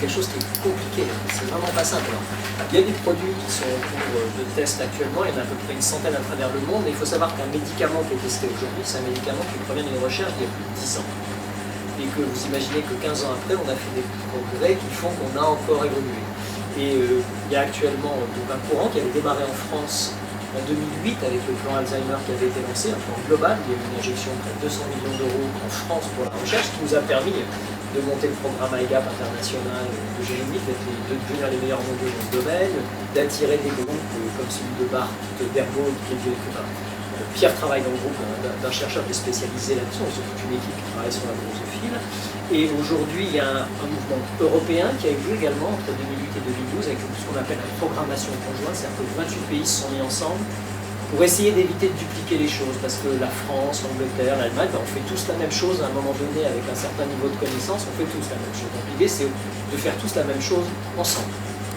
quelque chose qui est compliqué, c'est vraiment pas simple. Alors, il y a des produits qui sont en cours de test actuellement, il y en a à peu près une centaine à travers le monde, et il faut savoir qu'un médicament qui est testé aujourd'hui, c'est un médicament qui provient d'une recherche d'il y a plus de 10 ans. Et que vous imaginez que 15 ans après, on a fait des progrès qui font qu'on a encore évolué. Et il y a actuellement donc, un courant qui avait démarré en France en 2008 avec le plan Alzheimer qui avait été lancé, un plan global. Il y a eu une injection de près de 200 millions d'euros en France pour la recherche, qui nous a permis de monter le programme IGAP international de génomique, de devenir les meilleurs mondiaux dans ce domaine, d'attirer des groupes comme celui de Bart, d'Herbo, qui est Pierre travaille dans le groupe d'un chercheur qui est spécialisé là-dessus, c'est toute une équipe qui travaille sur la drosophile. Et aujourd'hui, il y a un mouvement européen qui a eu lieu également entre 2008 et 2012 avec ce qu'on appelle la programmation conjointe, c'est-à-dire que 28 pays se sont mis ensemble pour essayer d'éviter de dupliquer les choses, parce que la France, l'Angleterre, l'Allemagne, on fait tous la même chose à un moment donné avec un certain niveau de connaissance, on fait tous la même chose. Donc l'idée, c'est de faire tous la même chose ensemble.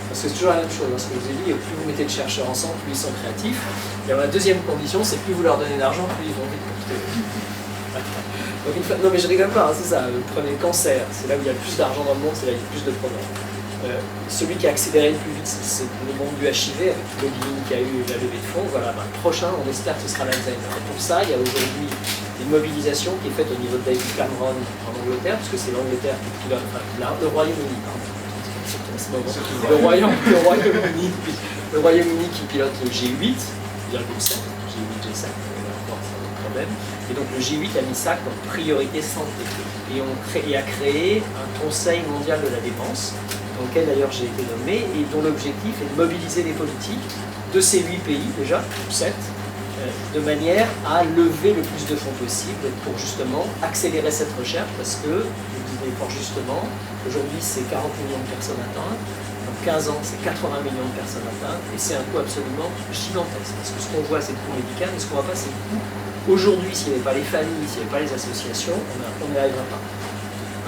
Parce que c'est toujours la même chose, ce que je vous ai dit, plus vous mettez de chercheurs ensemble, plus ils sont créatifs. Et la deuxième condition, c'est plus vous leur donnez d'argent, plus ils vont vite porter. Donc, non mais je rigole pas, hein, c'est ça, prenez le cancer, c'est là où il y a le plus d'argent dans le monde, c'est là où il y a le plus de progrès. Celui qui a accéléré le plus vite, c'est le monde du HIV, avec le lobbying qui a eu la levée de fonds. Voilà, le prochain, on espère que ce sera l'Alzheimer. Et pour ça, il y a aujourd'hui une mobilisation qui est faite au niveau de David Cameron en Angleterre, parce que c'est l'Angleterre qui pilote, enfin, le Royaume-Uni, pardon. Le Royaume-Uni qui pilote le G8, G8, G7, problème. Et donc le G8 a mis ça comme priorité santé. Et a créé un Conseil mondial de la défense, dans lequel d'ailleurs j'ai été nommé, et dont l'objectif est de mobiliser les politiques de ces 8 pays, déjà, 7, de manière à lever le plus de fonds possible pour justement accélérer cette recherche, parce que, je vous disais fort justement, aujourd'hui c'est 40 millions de personnes atteintes, dans 15 ans c'est 80 millions de personnes atteintes, et c'est un coût absolument gigantesque, parce que ce qu'on voit c'est le coût médical, mais ce qu'on ne voit pas c'est le coût. Aujourd'hui, s'il n'y avait pas les familles, s'il n'y avait pas les associations, on n'y arrivera pas.